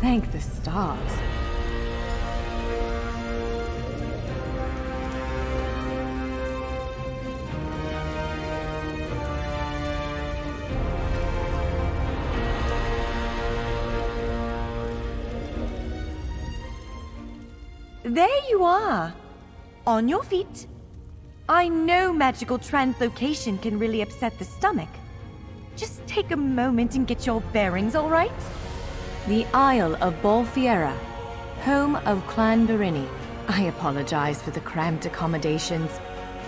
Thank the stars. There you are! On your feet. I know magical translocation can really upset the stomach. Just take a moment and get your bearings, all right? The Isle of Bolfiera, home of Clan Berini. I apologize for the cramped accommodations.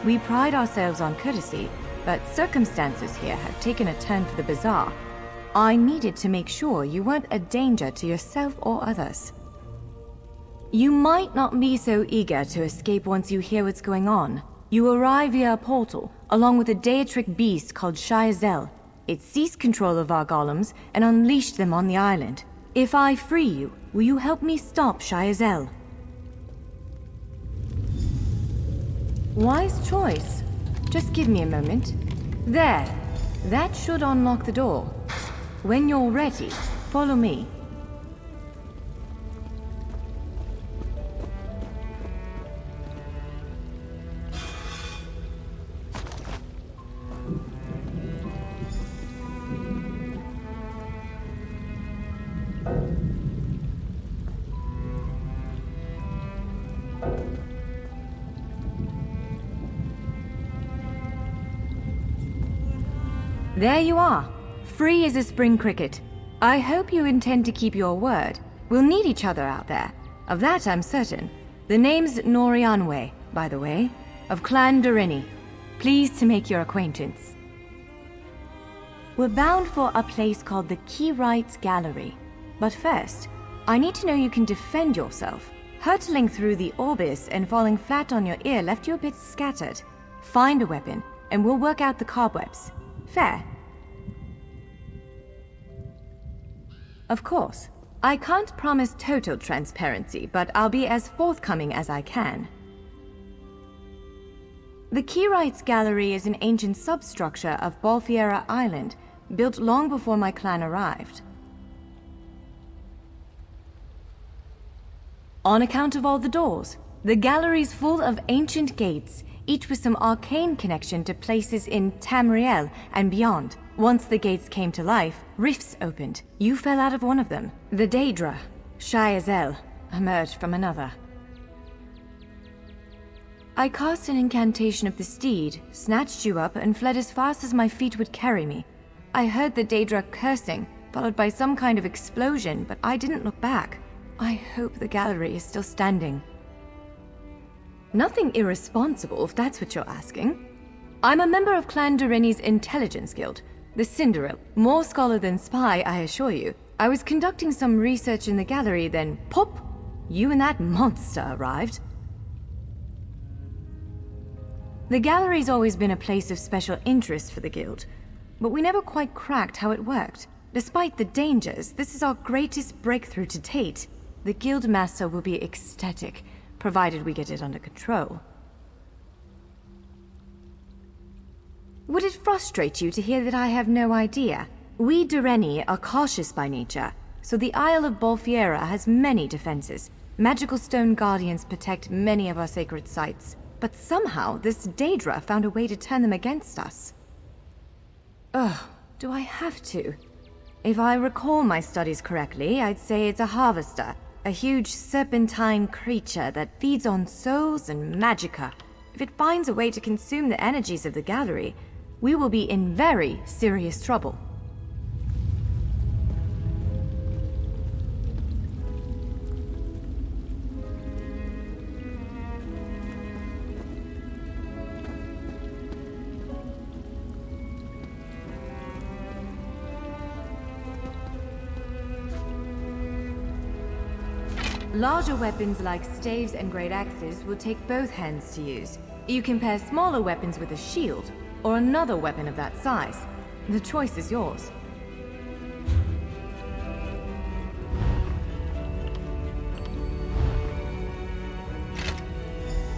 We pride ourselves on courtesy, but circumstances here have taken a turn for the bizarre. I needed to make sure you weren't a danger to yourself or others. You might not be so eager to escape once you hear what's going on. You arrive via a portal, along with a deitric beast called Shiazel. It seized control of our golems and unleashed them on the island. If I free you, will you help me stop Shiazel? Wise choice. Just give me a moment. There. That should unlock the door. When you're ready, follow me. There you are, free as a spring cricket. I hope you intend to keep your word. We'll need each other out there. Of that I'm certain. The name's Norianwe, by the way, of Clan Berini. Pleased to make your acquaintance. We're bound for a place called the Keyrights Gallery. But first, I need to know you can defend yourself. Hurtling through the Orbis and falling flat on your ear left you a bit scattered. Find a weapon, and we'll work out the cobwebs. Fair. Of course. I can't promise total transparency, but I'll be as forthcoming as I can. The Keyrights Gallery is an ancient substructure of Bolfiera Island, built long before my clan arrived. On account of all the doors, the gallery's full of ancient gates, each with some arcane connection to places in Tamriel and beyond. Once the gates came to life, rifts opened. You fell out of one of them. The Daedra, Shiazel, emerged from another. I cast an incantation of the steed, snatched you up, and fled as fast as my feet would carry me. I heard the Daedra cursing, followed by some kind of explosion, but I didn't look back. I hope the gallery is still standing. Nothing irresponsible, if that's what you're asking. I'm a member of Clan Doreni's Intelligence Guild, the Cinderella. More scholar than spy, I assure you. I was conducting some research in the gallery, then pop! You and that monster arrived. The gallery's always been a place of special interest for the guild, but we never quite cracked how it worked. Despite the dangers, this is our greatest breakthrough to date. The guild master will be ecstatic, provided we get it under control. Would it frustrate you to hear that I have no idea? We Doreni are cautious by nature, so the Isle of Bolfiera has many defenses. Magical stone guardians protect many of our sacred sites, but somehow this Daedra found a way to turn them against us. Ugh, do I have to? If I recall my studies correctly, I'd say it's a harvester. A huge serpentine creature that feeds on souls and magicka. If it finds a way to consume the energies of the gallery, we will be in very serious trouble. Larger weapons like staves and great axes will take both hands to use. You can pair smaller weapons with a shield, or another weapon of that size. The choice is yours.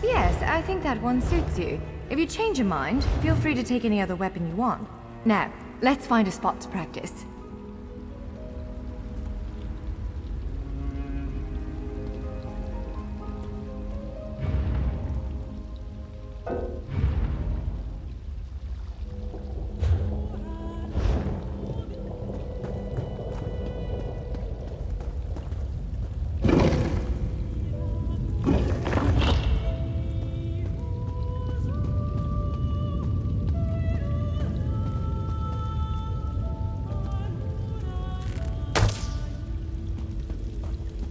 Yes, I think that one suits you. If you change your mind, feel free to take any other weapon you want. Now, let's find a spot to practice.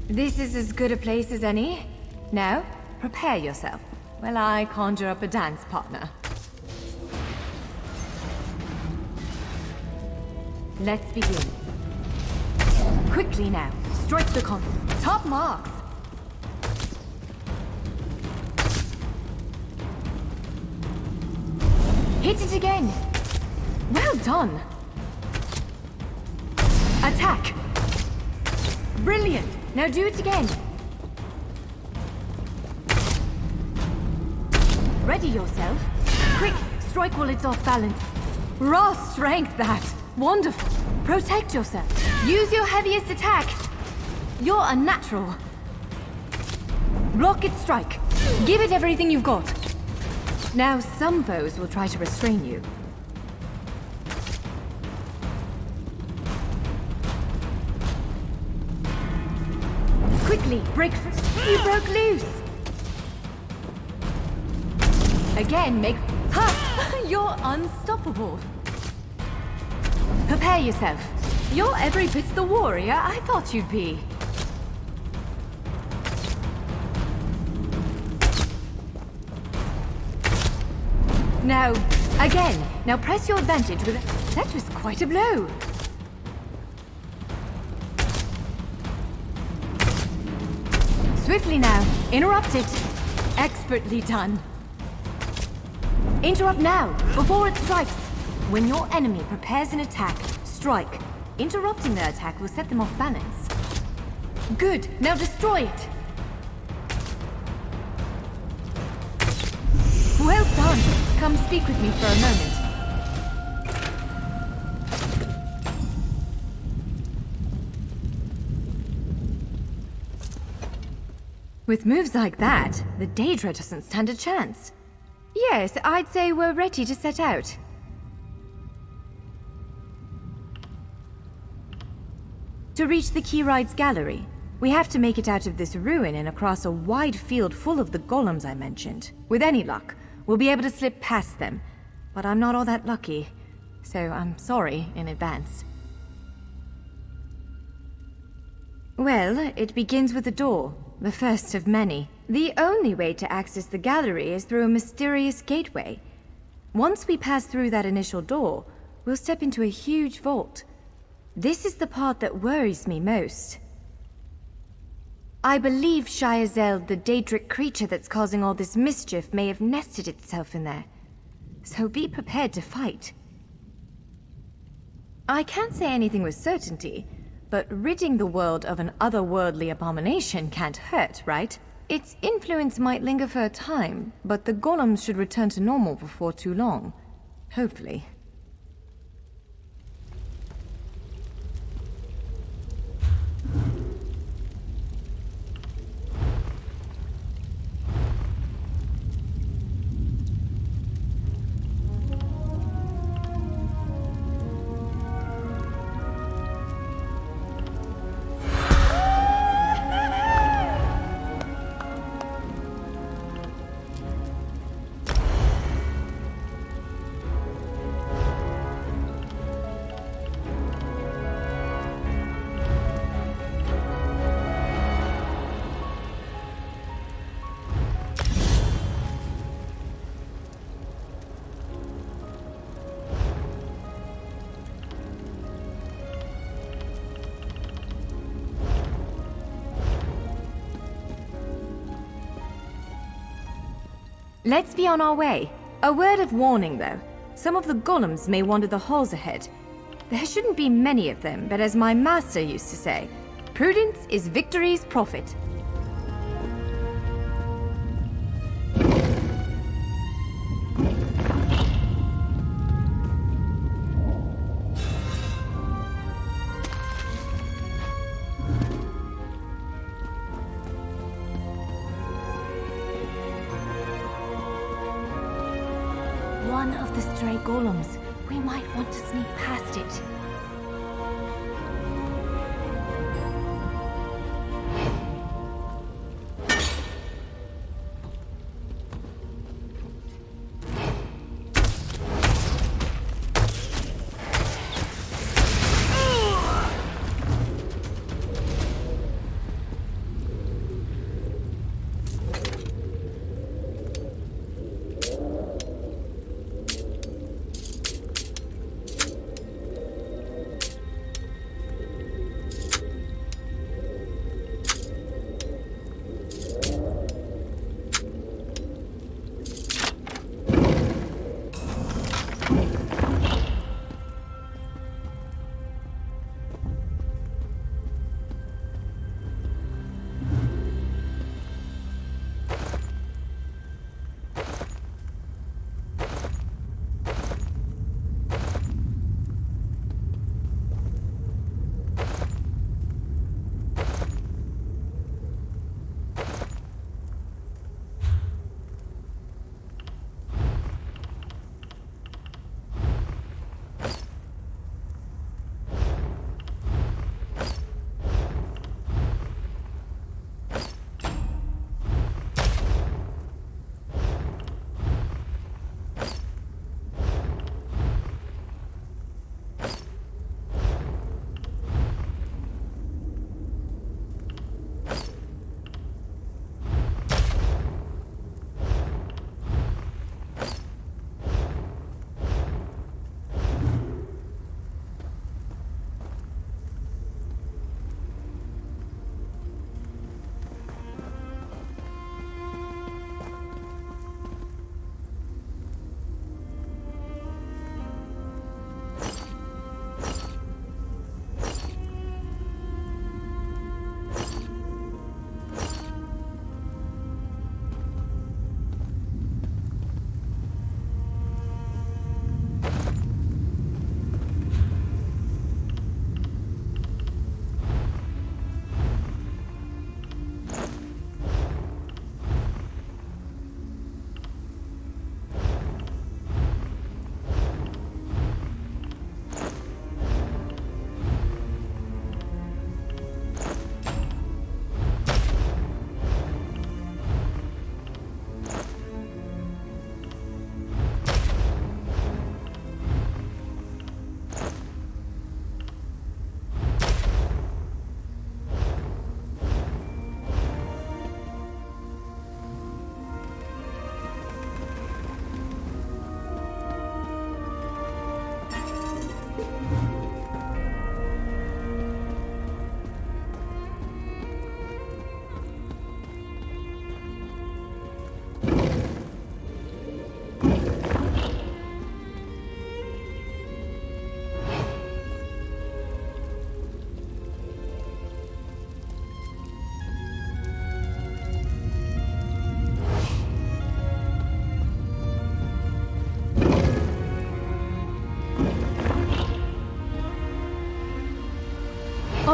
This is as good a place as any. Now, prepare yourself while I conjure up a dance partner. Let's begin. Quickly now, strike the top marks. Hit it again. Well done. Attack. Brilliant. Now do it again. Ready yourself. Quick, strike while it's off balance. Raw strength, that. Wonderful. Protect yourself. Use your heaviest attack. You're a natural. Block its strike. Give it everything you've got. Now some foes will try to restrain you. Quickly, break free. You broke loose. Again, make... Ha! You're unstoppable. Prepare yourself. You're every bit the warrior I thought you'd be. Now, again. Now press your advantage with a... That was quite a blow. Swiftly now. Interrupt it. Expertly done. Interrupt now, before it strikes. When your enemy prepares an attack, strike. Interrupting their attack will set them off balance. Good. Now destroy it. Well done. Come speak with me for a moment. With moves like that, the Daedra doesn't stand a chance. Yes, I'd say we're ready to set out. To reach the Keyride's gallery, we have to make it out of this ruin and across a wide field full of the golems I mentioned. With any luck, we'll be able to slip past them, but I'm not all that lucky, so I'm sorry in advance. Well, it begins with a door, the first of many. The only way to access the gallery is through a mysterious gateway. Once we pass through that initial door, we'll step into a huge vault. This is the part that worries me most. I believe Shiazel, the Daedric creature that's causing all this mischief, may have nested itself in there. So be prepared to fight. I can't say anything with certainty, but ridding the world of an otherworldly abomination can't hurt, right? Its influence might linger for a time, but the golems should return to normal before too long. Hopefully. Let's be on our way. A word of warning, though. Some of the golems may wander the halls ahead. There shouldn't be many of them, but as my master used to say, prudence is victory's profit. One of the stray golems. We might want to sneak past it.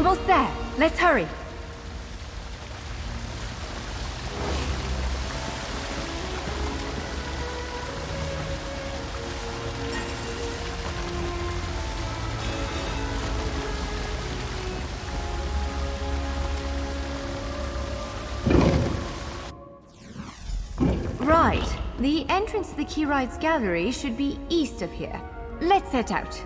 Almost there. Let's hurry. Right. The entrance to the Keyride's gallery should be east of here. Let's set out.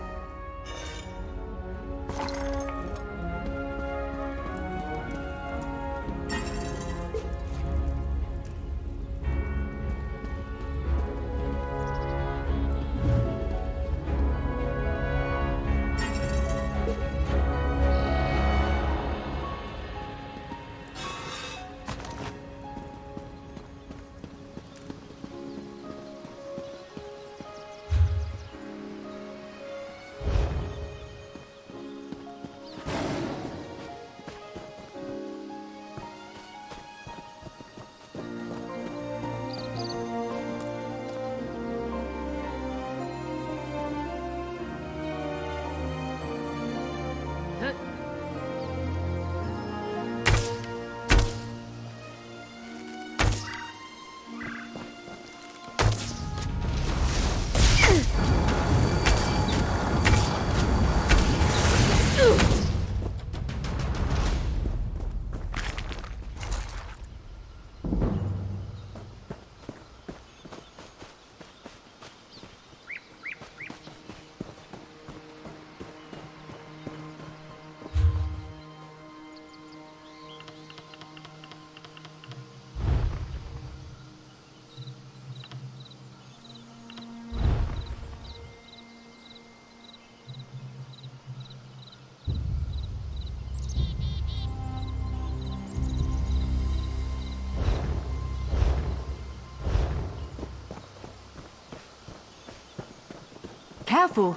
Careful!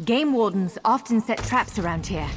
Game wardens often set traps around here.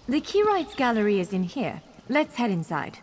The Keyrites gallery is in here. Let's head inside.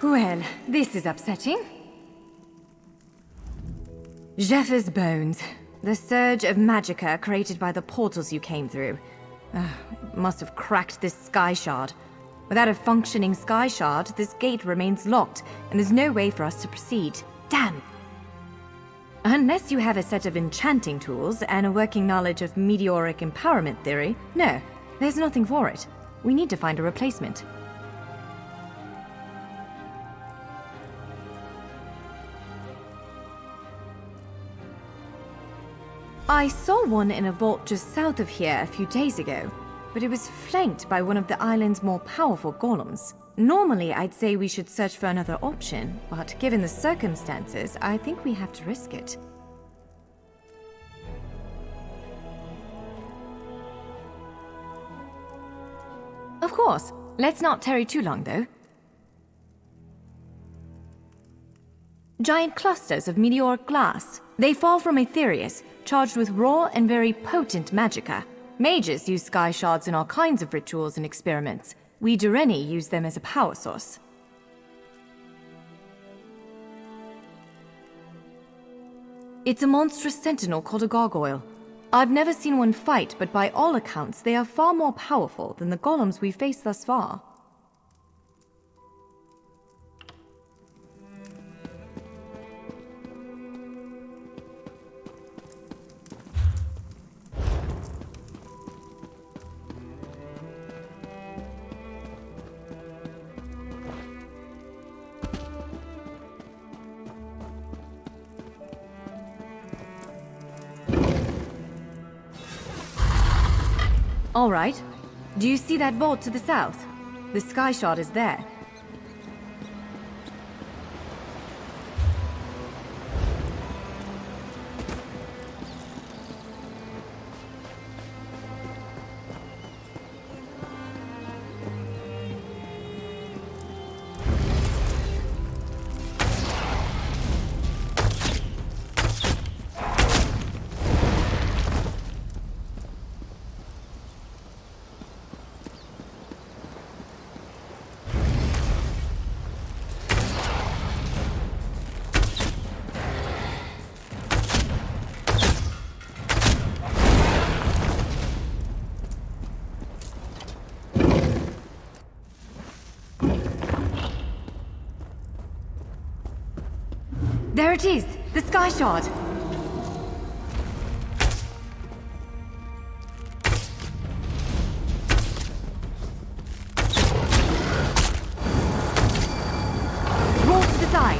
Well, this is upsetting. Zephyrs' bones. The surge of magicka created by the portals you came through. It must have cracked this sky shard. Without a functioning sky shard, this gate remains locked, and there's no way for us to proceed. Damn! Unless you have a set of enchanting tools and a working knowledge of meteoric empowerment theory, no, there's nothing for it. We need to find a replacement. I saw one in a vault just south of here a few days ago, but it was flanked by one of the island's more powerful golems. Normally, I'd say we should search for another option, but given the circumstances, I think we have to risk it. Of course. Let's not tarry too long, though. Giant clusters of meteoric glass. They fall from Aetherius, charged with raw and very potent magicka. Mages use sky shards in all kinds of rituals and experiments. We Dureni use them as a power source. It's a monstrous sentinel called a gargoyle. I've never seen one fight, but by all accounts, they are far more powerful than the golems we've faced thus far. All right. Do you see that vault to the south? The sky shard is there. There it is! The sky shard! Roll to the side!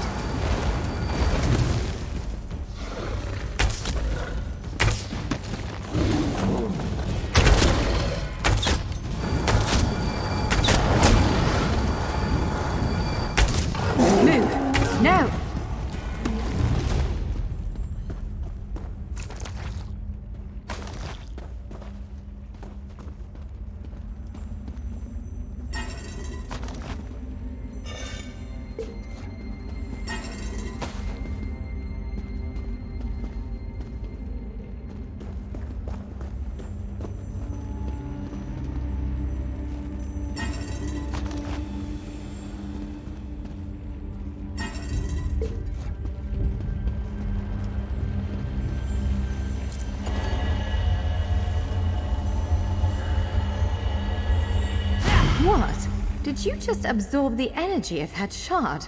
What? Did you just absorb the energy of that shard?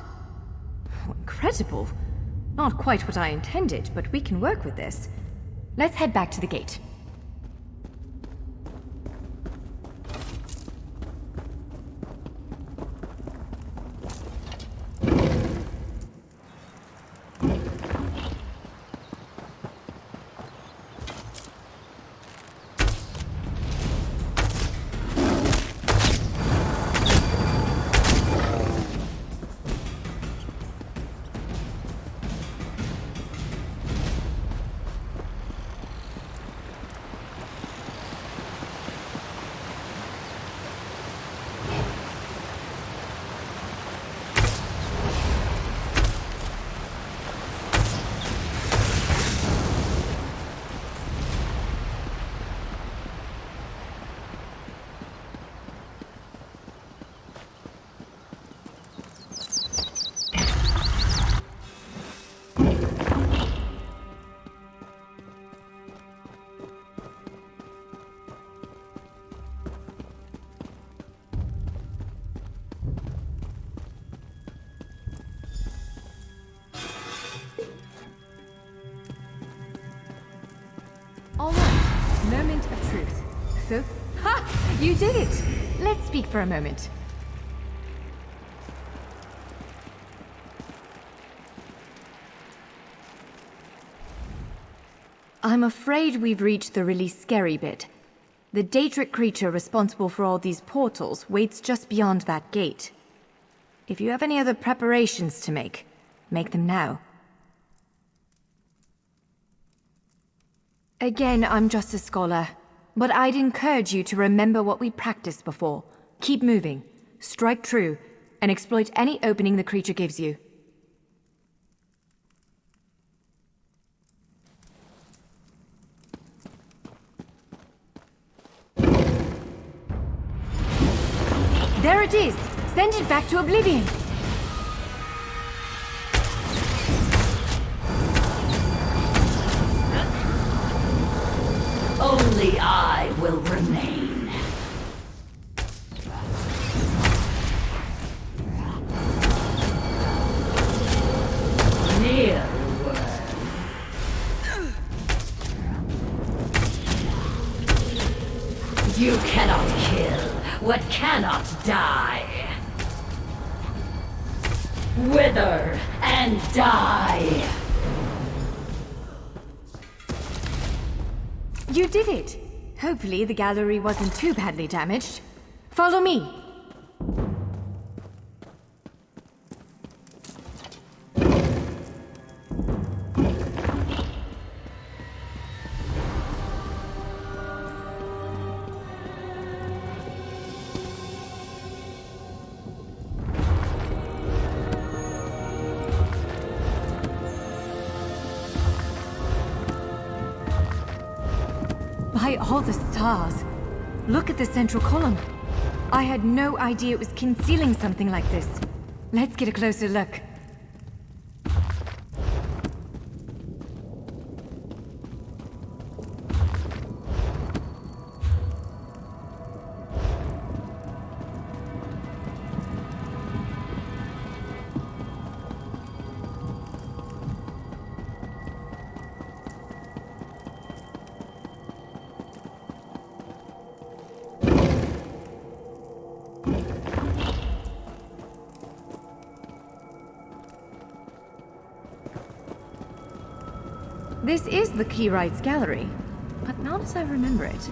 Oh, incredible. Not quite what I intended, but we can work with this. Let's head back to the gate. All right, moment of truth. So, ha! You did it! Let's speak for a moment. I'm afraid we've reached the really scary bit. The Daedric creature responsible for all these portals waits just beyond that gate. If you have any other preparations to make them now. Again, I'm just a scholar, but I'd encourage you to remember what we practiced before. Keep moving, strike true, and exploit any opening the creature gives you. There it is! Send it back to oblivion! Only I will remain. Near you cannot kill what cannot die. Wither and die. You did it! Hopefully the gallery wasn't too badly damaged. Follow me! By all the stars! Look at the central column. I had no idea it was concealing something like this. Let's get a closer look. This is the Keyrights Gallery, but not as I remember it.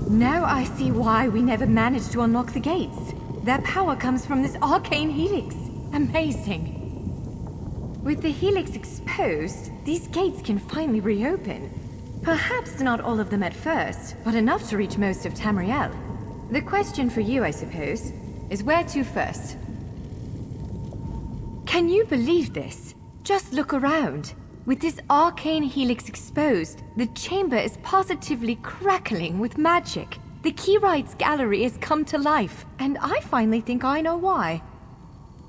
Now I see why we never managed to unlock the gates. Their power comes from this arcane helix. Amazing. With the helix exposed, these gates can finally reopen. Perhaps not all of them at first, but enough to reach most of Tamriel. The question for you, I suppose, is where to first? Can you believe this? Just look around. With this arcane helix exposed, the chamber is positively crackling with magic. The Keyrights Gallery has come to life, and I finally think I know why.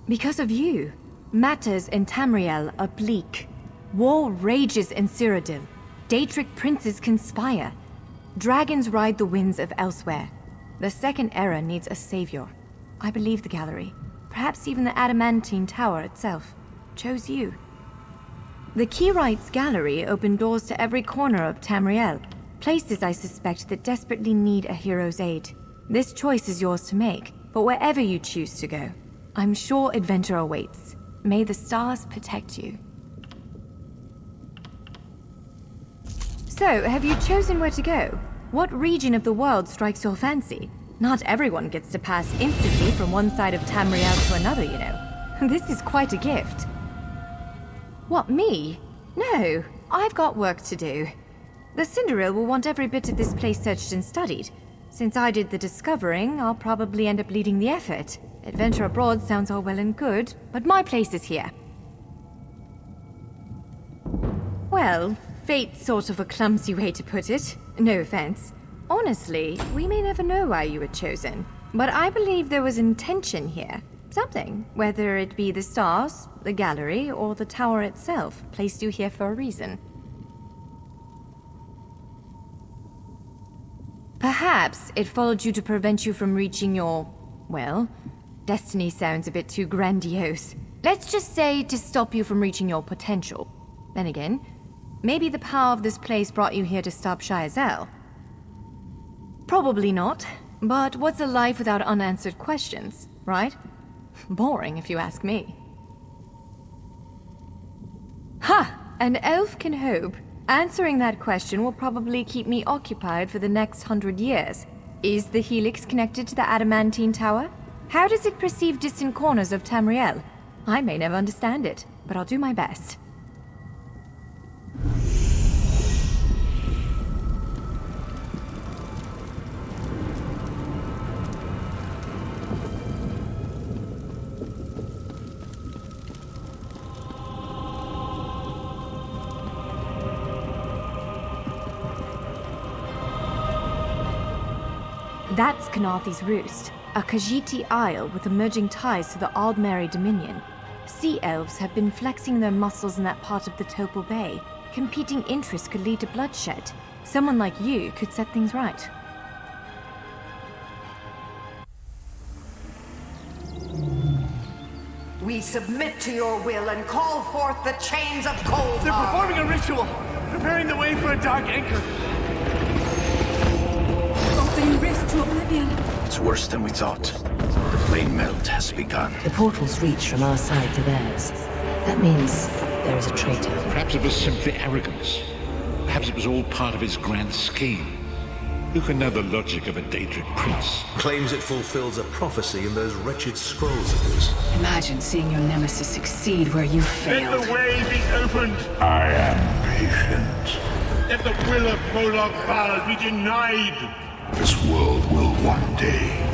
Because of you. Matters in Tamriel are bleak. War rages in Cyrodiil. Daedric princes conspire. Dragons ride the winds of elsewhere. The Second Era needs a savior. I believe the gallery, perhaps even the Adamantine Tower itself, chose you. The Keyrights Gallery opened doors to every corner of Tamriel, places I suspect that desperately need a hero's aid. This choice is yours to make, but wherever you choose to go, I'm sure adventure awaits. May the stars protect you. So, have you chosen where to go? What region of the world strikes your fancy? Not everyone gets to pass instantly from one side of Tamriel to another, you know. This is quite a gift. What, me? No, I've got work to do. The Cinderil will want every bit of this place searched and studied. Since I did the discovering, I'll probably end up leading the effort. Adventure abroad sounds all well and good, but my place is here. Well, fate's sort of a clumsy way to put it. No offense. Honestly, we may never know why you were chosen, but I believe there was intention here. Something, whether it be the stars, the gallery, or the tower itself, placed you here for a reason. Perhaps it followed you to prevent you from reaching your, well, destiny sounds a bit too grandiose. Let's just say to stop you from reaching your potential. Then again, maybe the power of this place brought you here to stop Shayazel. Probably not, but what's a life without unanswered questions, right? Boring, if you ask me. Ha! An elf can hope. Answering that question will probably keep me occupied for the next 100 years. Is the Helix connected to the Adamantine Tower? How does it perceive distant corners of Tamriel? I may never understand it, but I'll do my best. That's Kanathi's Roost, a Khajiiti isle with emerging ties to the Aldmeri Dominion. Sea elves have been flexing their muscles in that part of the Topal Bay. Competing interests could lead to bloodshed. Someone like you could set things right. We submit to your will and call forth the chains of cold. They're performing a ritual, preparing the way for a dark anchor. Opening rift to oblivion. It's worse than we thought. The plane melt has begun. The portals reach from our side to theirs. That means there is a traitor. Perhaps it was simply arrogance. Perhaps it was all part of his grand scheme. Who can know the logic of a Daedric prince? Claims it fulfills a prophecy in those wretched scrolls of his. Imagine seeing your nemesis succeed where you failed. Let the way be opened! I am patient. Let the will of Moloch Baal be denied! This world will one day